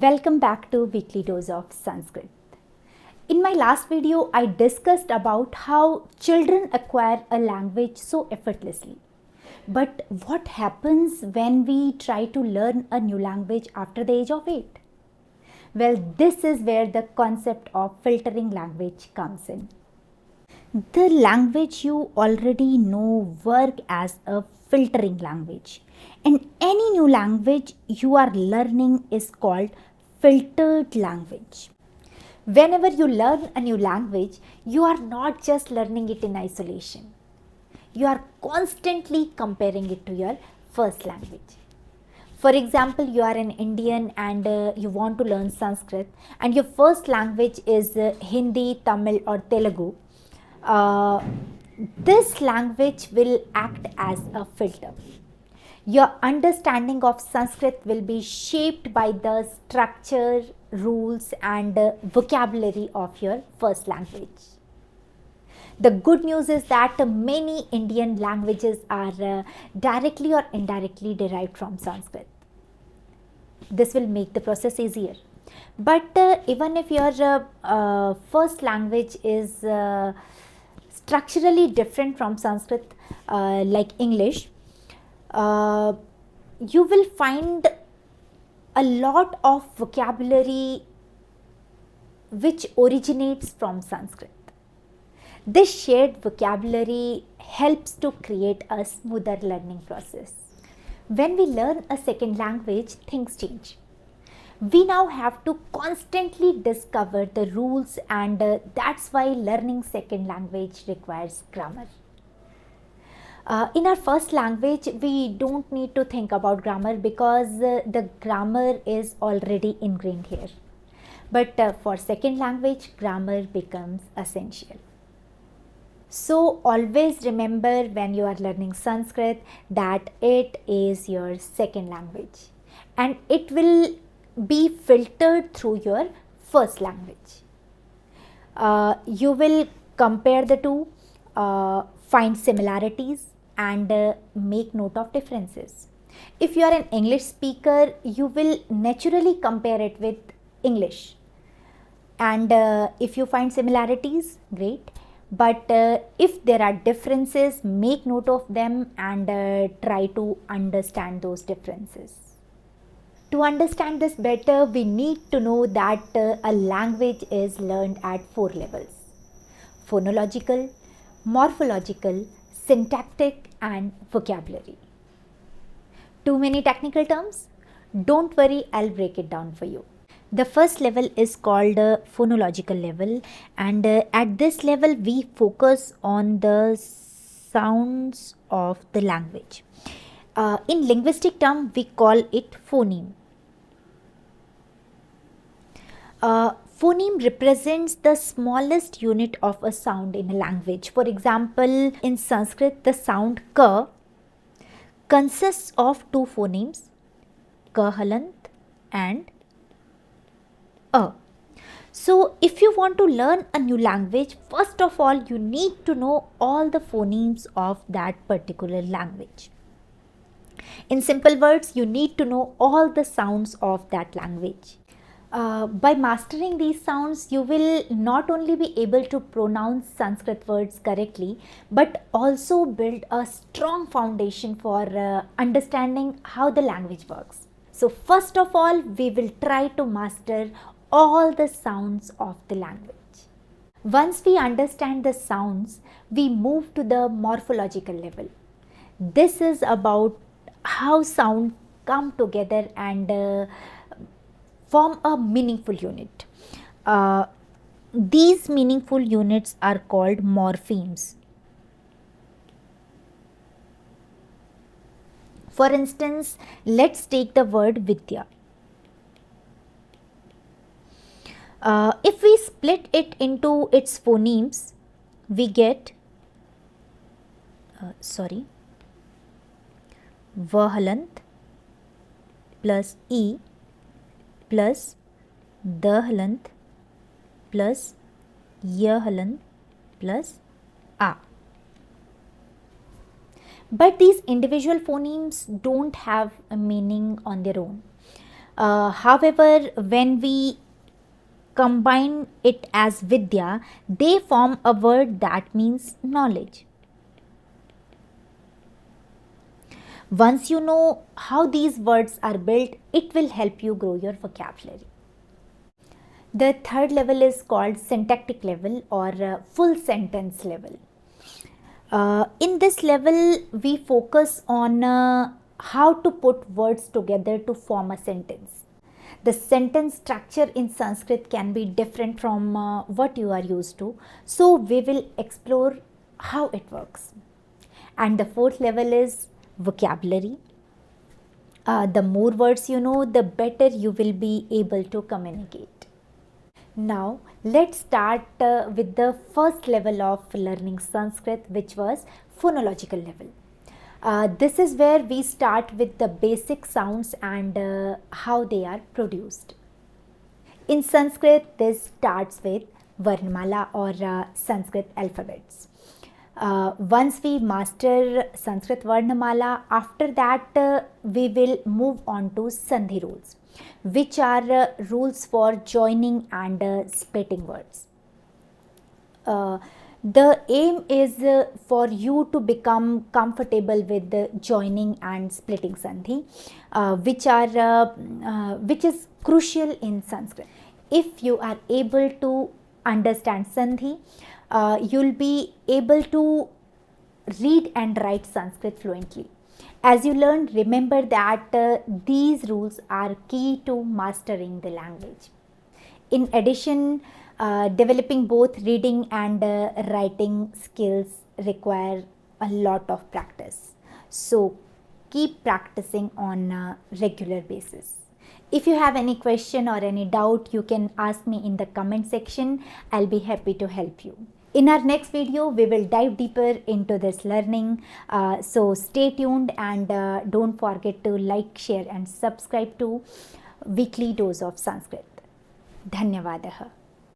Welcome back to Weekly Dose of Sanskrit. In my last video, I discussed about how children acquire a language so effortlessly. But what happens when we try to learn a new language after the age of 8? Well, this is where the concept of filtering language comes in. The language you already know work as a filtering language, and any new language you are learning is called filtered language. Whenever you learn a new language, you are not just learning it in isolation. You are constantly comparing it to your first language. For example, you are an Indian and you want to learn Sanskrit, and your first language is Hindi, Tamil, or Telugu. uh, this language will act as a filter. Your understanding of Sanskrit will be shaped by the structure, rules, and vocabulary of your first language. The good news is that many Indian languages are directly or indirectly derived from Sanskrit. This will make the process easier. But even if your first language is structurally different from Sanskrit, like English, uh, you will find a lot of vocabulary which originates from Sanskrit. This shared vocabulary helps to create a smoother learning process. When we learn a second language, things change. We now have to constantly discover the rules, and that's why learning second language requires grammar. In our first language, we don't need to think about grammar because the grammar is already ingrained here. But for second language, grammar becomes essential. So always remember when you are learning Sanskrit that it is your second language and it will be filtered through your first language. You will compare the two, find similarities, and make note of differences. If you are an English speaker, you will naturally compare it with English. And if you find similarities, great. But if there are differences, make note of them and try to understand those differences. To understand this better, we need to know that a language is learned at 4 levels: phonological, morphological, syntactic, and vocabulary. Too many technical terms? Don't worry, I'll break it down for you. The first level is called phonological level, and at this level we focus on the sounds of the language. In linguistic term, we call it phoneme. Phoneme represents the smallest unit of a sound in a language. For example, in Sanskrit, the sound ka consists of two phonemes, ka halant and a. So, if you want to learn a new language, first of all, you need to know all the phonemes of that particular language. In simple words, you need to know all the sounds of that language. By mastering these sounds, you will not only be able to pronounce Sanskrit words correctly, but also build a strong foundation for understanding how the language works. So, first of all, we will try to master all the sounds of the language. Once we understand the sounds, we move to the morphological level. This is about how sounds come together and form a meaningful unit. These meaningful units are called morphemes. For instance, let's take the word Vidya. If we split it into its phonemes, we get Vahalant plus E plus Dahalant plus Yahalant plus A. But these individual phonemes don't have a meaning on their own. However, when we combine it as Vidya, they form a word that means knowledge. Once you know how these words are built, it will help you grow your vocabulary. The third level is called syntactic level or full sentence level. In this level, we focus on how to put words together to form a sentence. The sentence structure in Sanskrit can be different from what you are used to, so we will explore how it works. And the fourth level is vocabulary. The more words you know, the better you will be able to communicate. Now, let's start with the first level of learning Sanskrit, which was phonological level. This is where we start with the basic sounds and how they are produced. In Sanskrit, this starts with Varnamala or Sanskrit alphabets. Once we master Sanskrit Varnamala, after that we will move on to Sandhi rules, which are rules for joining and splitting words. The aim is for you to become comfortable with the joining and splitting Sandhi, which is crucial in Sanskrit. If you are able to understand Sandhi, you'll be able to read and write Sanskrit fluently. As you learn, remember that these rules are key to mastering the language. In addition, developing both reading and writing skills require a lot of practice. So keep practicing on a regular basis. If you have any question or any doubt, you can ask me in the comment section. I'll be happy to help you. In our next video, we will dive deeper into this learning. So stay tuned and don't forget to like, share and subscribe to Weekly Dose of Sanskrit. धन्यवादः.